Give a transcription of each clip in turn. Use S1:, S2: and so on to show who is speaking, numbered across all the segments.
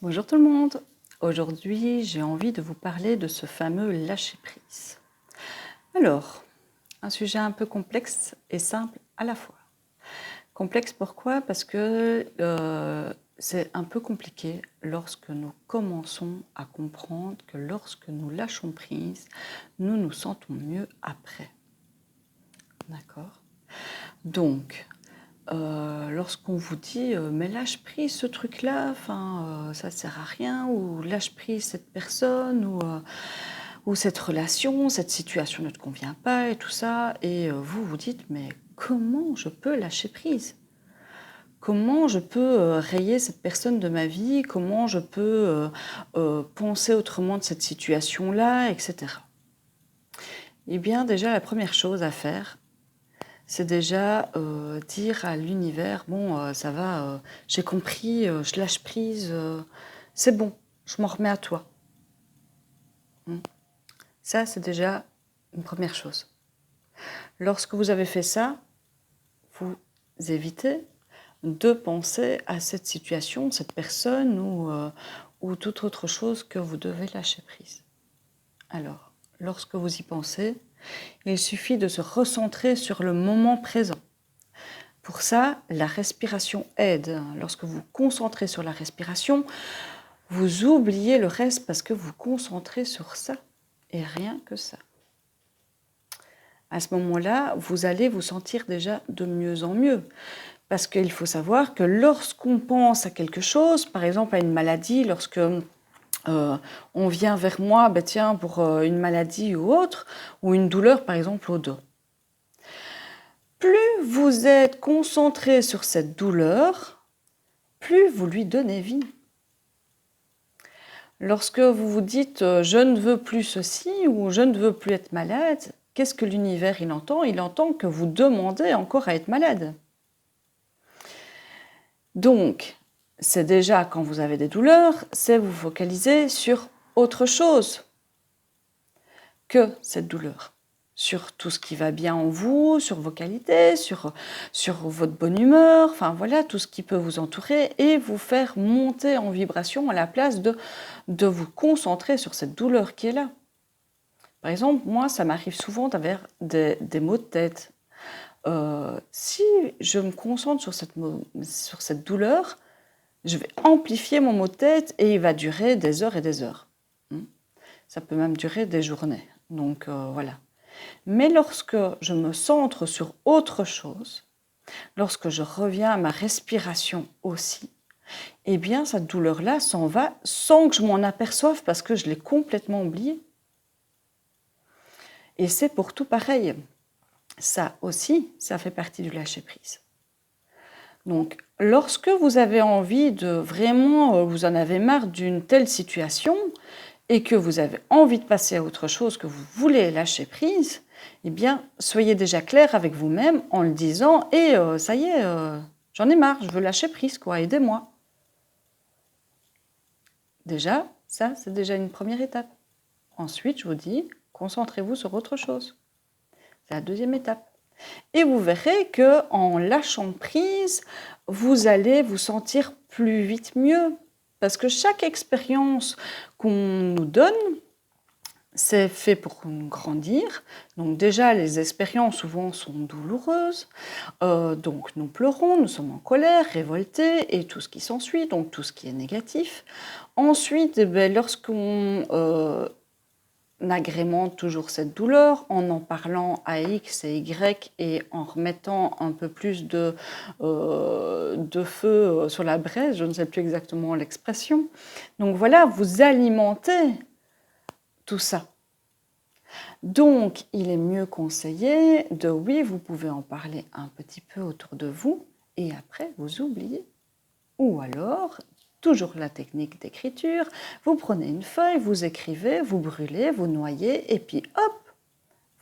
S1: Bonjour tout le monde. Aujourd'hui, j'ai envie de vous parler de ce fameux lâcher-prise. Alors, un sujet un peu complexe et simple à la fois. Complexe pourquoi? Parce que c'est un peu compliqué lorsque nous commençons à comprendre que lorsque nous lâchons prise, nous nous sentons mieux après. D'accord? Donc, lorsqu'on vous dit mais lâche prise ce truc-là, ça sert à rien, ou lâche prise cette personne, ou cette relation, cette situation ne te convient pas et tout ça, et vous vous dites mais comment je peux lâcher prise? Comment je peux rayer cette personne de ma vie? Comment je peux penser autrement de cette situation-là, etc. Eh bien déjà la première chose à faire, c'est déjà dire à l'univers, bon, ça va, j'ai compris, je lâche prise, c'est bon, je m'en remets à toi. Ça, c'est déjà une première chose. Lorsque vous avez fait ça, vous évitez de penser à cette situation, cette personne ou toute autre chose que vous devez lâcher prise. Alors, lorsque vous y pensez, il suffit de se recentrer sur le moment présent. Pour ça, la respiration aide. Lorsque vous vous concentrez sur la respiration, vous oubliez le reste parce que vous vous concentrez sur ça et rien que ça. À ce moment-là, vous allez vous sentir déjà de mieux en mieux. Parce qu'il faut savoir que lorsqu'on pense à quelque chose, par exemple à une maladie, lorsque on vient vers moi, pour une maladie ou autre, ou une douleur par exemple au dos, plus vous êtes concentré sur cette douleur, plus vous lui donnez vie. Lorsque vous vous dites je ne veux plus ceci ou je ne veux plus être malade, qu'est-ce que l'univers il entend? Il entend que vous demandez encore à être malade. Donc, c'est déjà quand vous avez des douleurs, c'est vous focaliser sur autre chose que cette douleur. Sur tout ce qui va bien en vous, sur vos qualités, sur votre bonne humeur, enfin voilà, tout ce qui peut vous entourer et vous faire monter en vibration à la place de vous concentrer sur cette douleur qui est là. Par exemple, moi, ça m'arrive souvent d'avoir des maux de tête. Si je me concentre sur cette douleur, je vais amplifier mon maux de tête et il va durer des heures et des heures. Ça peut même durer des journées. Donc voilà. Mais lorsque je me centre sur autre chose, lorsque je reviens à ma respiration aussi, eh bien cette douleur-là s'en va sans que je m'en aperçoive parce que je l'ai complètement oubliée. Et c'est pour tout pareil. Ça aussi, ça fait partie du lâcher-prise. Donc, lorsque vous avez envie de vraiment, vous en avez marre d'une telle situation et que vous avez envie de passer à autre chose, que vous voulez lâcher prise, eh bien, soyez déjà clair avec vous-même en le disant « Et ça y est, j'en ai marre, je veux lâcher prise, quoi, aidez-moi ». Déjà, ça, c'est déjà une première étape. Ensuite, je vous dis, concentrez-vous sur autre chose. C'est la deuxième étape. Et vous verrez qu'en lâchant prise, vous allez vous sentir plus vite mieux. Parce que chaque expérience qu'on nous donne, c'est fait pour nous grandir. Donc déjà, les expériences souvent sont douloureuses. Donc nous pleurons, nous sommes en colère, révoltés et tout ce qui s'ensuit, donc tout ce qui est négatif. Ensuite, lorsqu'on agrémente toujours cette douleur en parlant à X et Y et en remettant un peu plus de feu sur la braise, je ne sais plus exactement l'expression. Donc voilà, vous alimentez tout ça. Donc, il est mieux conseillé de, oui, vous pouvez en parler un petit peu autour de vous et après vous oubliez. Ou alors, toujours la technique d'écriture, vous prenez une feuille, vous écrivez, vous brûlez, vous noyez et puis hop,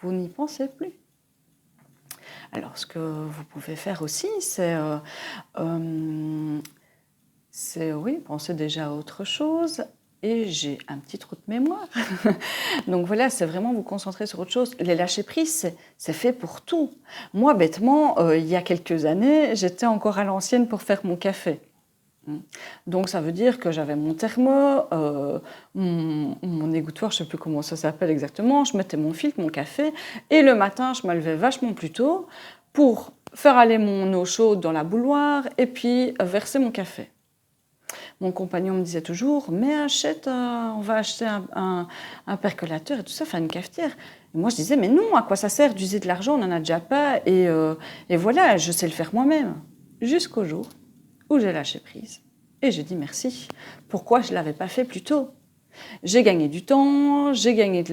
S1: vous n'y pensez plus. Alors, ce que vous pouvez faire aussi, c'est oui, penser déjà à autre chose. Et j'ai un petit trou de mémoire. Donc voilà, c'est vraiment vous concentrer sur autre chose. Les lâcher-prise, c'est fait pour tout. Moi, bêtement, il y a quelques années, j'étais encore à l'ancienne pour faire mon café. Mm. Donc ça veut dire que j'avais mon thermo, mon égouttoir, je ne sais plus comment ça s'appelle exactement, je mettais mon filtre, mon café, et le matin je me levais vachement plus tôt pour faire aller mon eau chaude dans la bouilloire et puis verser mon café. Mon compagnon me disait toujours, mais on va acheter un percolateur et tout ça, faire une cafetière. Et moi je disais, mais non, à quoi ça sert d'user de l'argent, on n'en a déjà pas, et voilà, je sais le faire moi-même. Jusqu'au jour où j'ai lâché prise. Et j'ai dit merci. Pourquoi je ne l'avais pas fait plus tôt? J'ai gagné du temps, j'ai gagné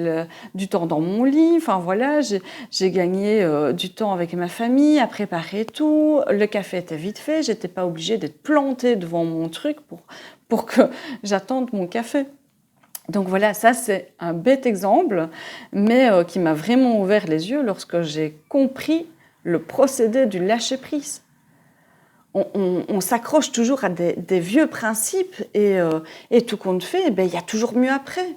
S1: du temps dans mon lit, enfin voilà, j'ai gagné du temps avec ma famille à préparer tout. Le café était vite fait, j'étais pas obligée d'être plantée devant mon truc pour que j'attende mon café. Donc voilà, ça c'est un bête exemple, mais qui m'a vraiment ouvert les yeux lorsque j'ai compris le procédé du lâcher-prise. On s'accroche toujours à des vieux principes et tout compte fait, il y a toujours mieux après.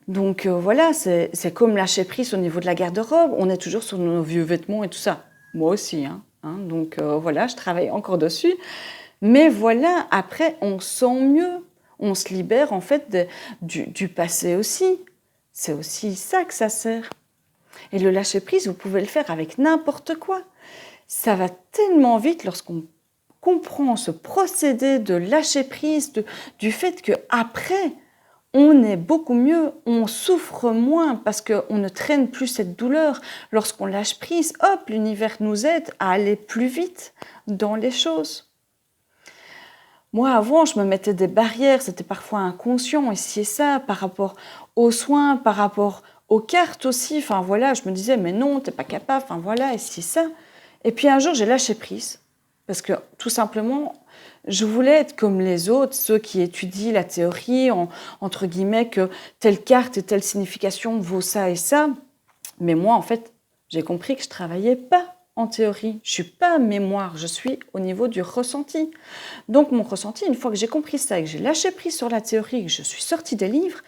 S1: Donc voilà, c'est comme lâcher prise au niveau de la garde-robe, on est toujours sur nos vieux vêtements et tout ça. Moi aussi, donc voilà, je travaille encore dessus. Mais voilà, après, on sent mieux, on se libère en fait du passé aussi. C'est aussi ça que ça sert. Et le lâcher prise, vous pouvez le faire avec n'importe quoi. Ça va tellement vite lorsqu'on comprend ce procédé de lâcher prise, du fait qu'après, on est beaucoup mieux, on souffre moins parce qu'on ne traîne plus cette douleur. Lorsqu'on lâche prise, hop, l'univers nous aide à aller plus vite dans les choses. Moi, avant, je me mettais des barrières, c'était parfois inconscient, ici et ça, par rapport aux soins, par rapport aux cartes aussi. Enfin voilà, je me disais, mais non, t'es pas capable, enfin voilà, ici et ça. Et puis un jour, j'ai lâché prise. Parce que tout simplement, je voulais être comme les autres, ceux qui étudient la théorie, entre guillemets, que telle carte et telle signification vaut ça et ça. Mais moi, en fait, j'ai compris que je ne travaillais pas en théorie. Je ne suis pas mémoire, je suis au niveau du ressenti. Donc mon ressenti, une fois que j'ai compris ça et que j'ai lâché prise sur la théorie, que je suis sortie des livres,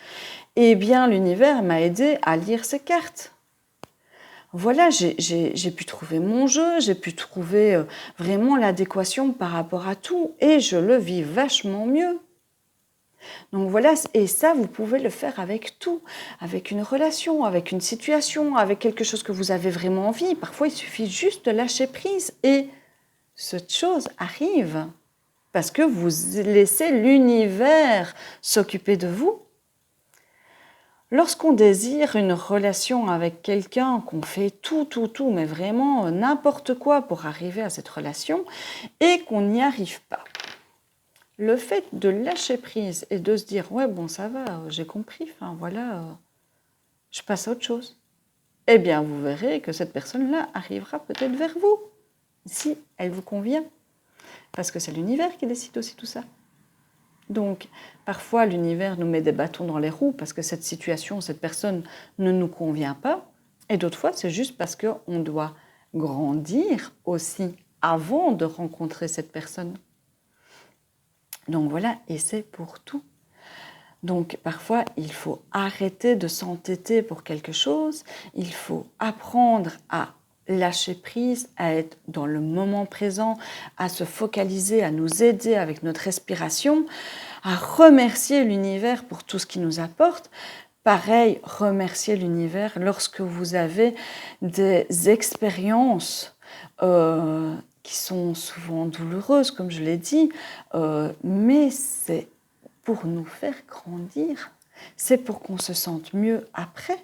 S1: eh bien l'univers m'a aidé à lire ces cartes. Voilà, j'ai pu trouver mon jeu, j'ai pu trouver vraiment l'adéquation par rapport à tout et je le vis vachement mieux. Donc voilà, et ça, vous pouvez le faire avec tout, avec une relation, avec une situation, avec quelque chose que vous avez vraiment envie. Parfois, il suffit juste de lâcher prise et cette chose arrive parce que vous laissez l'univers s'occuper de vous. Lorsqu'on désire une relation avec quelqu'un, qu'on fait tout, mais vraiment n'importe quoi pour arriver à cette relation et qu'on n'y arrive pas, le fait de lâcher prise et de se dire « ouais, bon, ça va, j'ai compris, enfin voilà, je passe à autre chose », eh bien, vous verrez que cette personne-là arrivera peut-être vers vous, si elle vous convient, parce que c'est l'univers qui décide aussi tout ça. Donc, parfois, l'univers nous met des bâtons dans les roues parce que cette situation, cette personne ne nous convient pas. Et d'autres fois, c'est juste parce qu'on doit grandir aussi avant de rencontrer cette personne. Donc voilà, et c'est pour tout. Donc parfois, il faut arrêter de s'entêter pour quelque chose. Il faut apprendre à lâcher prise, à être dans le moment présent, à se focaliser, à nous aider avec notre respiration, à remercier l'univers pour tout ce qu'il nous apporte. Pareil, remercier l'univers lorsque vous avez des expériences qui sont souvent douloureuses, comme je l'ai dit, mais c'est pour nous faire grandir, c'est pour qu'on se sente mieux après.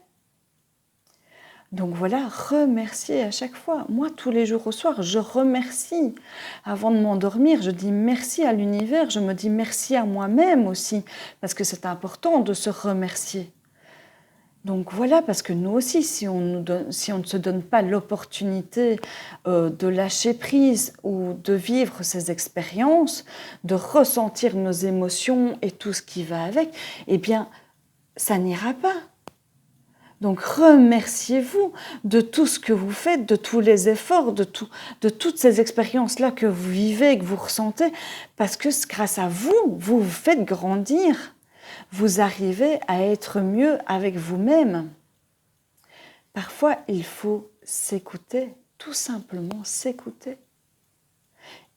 S1: Donc voilà, remercier à chaque fois. Moi, tous les jours au soir, je remercie. Avant de m'endormir, je dis merci à l'univers, je me dis merci à moi-même aussi, parce que c'est important de se remercier. Donc voilà, parce que nous aussi, si on ne se donne pas l'opportunité de lâcher prise ou de vivre ces expériences, de ressentir nos émotions et tout ce qui va avec, eh bien, ça n'ira pas. Donc remerciez-vous de tout ce que vous faites, de tous les efforts, de toutes ces expériences-là que vous vivez, que vous ressentez, parce que grâce à vous, vous vous faites grandir. Vous arrivez à être mieux avec vous-même. Parfois, il faut s'écouter, tout simplement s'écouter.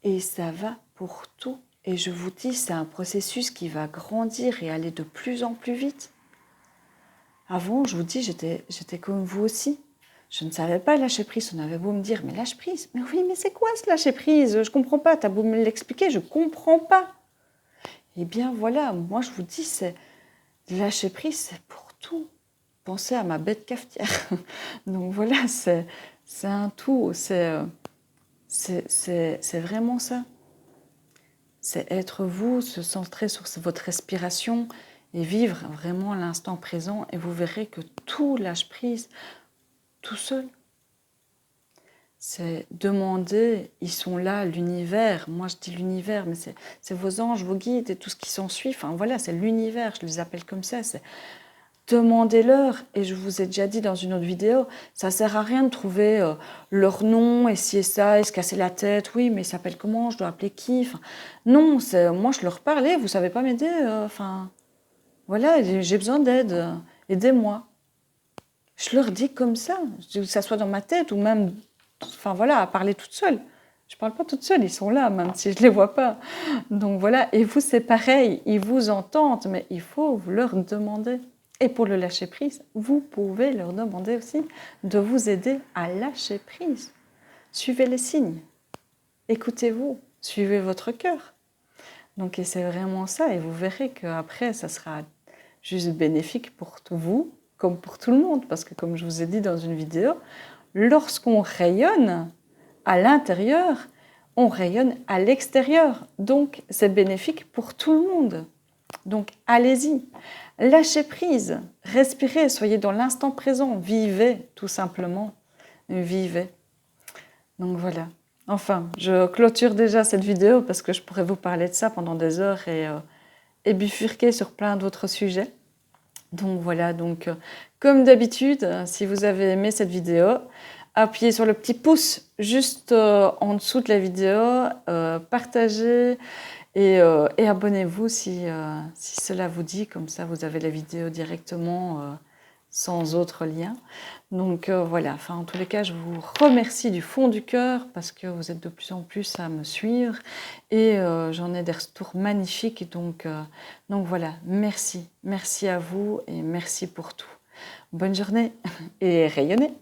S1: Et ça va pour tout Et je vous dis, c'est un processus qui va grandir et aller de plus en plus vite. Avant, je vous dis, j'étais comme vous aussi. Je ne savais pas lâcher prise. On avait beau me dire, mais lâche prise. Mais oui, mais c'est quoi ce lâcher prise? Je comprends pas. T'as beau me l'expliquer, je comprends pas. Eh bien voilà, moi je vous dis, c'est lâcher prise, c'est pour tout. Pensez à ma bête cafetière. Donc voilà, c'est un tout. C'est vraiment ça. C'est être vous, se centrer sur votre respiration et vivre vraiment l'instant présent. Et vous verrez que tout lâche prise tout seul. C'est demander, ils sont là, l'univers. Moi, je dis l'univers, mais c'est vos anges, vos guides et tout ce qui s'ensuit. Enfin, voilà, c'est l'univers, je les appelle comme ça. C'est demandez-leur. Et je vous ai déjà dit dans une autre vidéo, ça sert à rien de trouver leur nom, et ci et ça, et se casser la tête. Oui, mais ils s'appellent comment? Je dois appeler qui? Enfin, non, moi, je leur parlais, vous savez pas m'aider. Enfin, voilà, j'ai besoin d'aide. Aidez-moi. Je leur dis comme ça, que ça soit dans ma tête ou même, enfin voilà, à parler toute seule. Je parle pas toute seule, ils sont là, même si je les vois pas. Donc voilà, et vous c'est pareil, ils vous entendent, mais il faut vous leur demander. Et pour le lâcher prise, vous pouvez leur demander aussi de vous aider à lâcher prise. Suivez les signes, écoutez-vous, suivez votre cœur. Donc et c'est vraiment ça, et vous verrez qu'après, ça sera juste bénéfique pour vous, comme pour tout le monde, parce que comme je vous ai dit dans une vidéo, lorsqu'on rayonne à l'intérieur, on rayonne à l'extérieur. Donc, c'est bénéfique pour tout le monde. Donc, allez-y. Lâchez prise, respirez, soyez dans l'instant présent, vivez tout simplement. Vivez. Donc voilà. Enfin, je clôture déjà cette vidéo parce que je pourrais vous parler de ça pendant des heures et bifurquer sur plein d'autres sujets. Donc voilà, comme d'habitude, si vous avez aimé cette vidéo, appuyez sur le petit pouce juste en dessous de la vidéo, partagez et abonnez-vous si cela vous dit, comme ça vous avez la vidéo directement sans autre lien. Donc voilà, enfin, en tous les cas, je vous remercie du fond du cœur parce que vous êtes de plus en plus à me suivre et j'en ai des retours magnifiques. Donc voilà, merci à vous et merci pour tout. Bonne journée et rayonnez!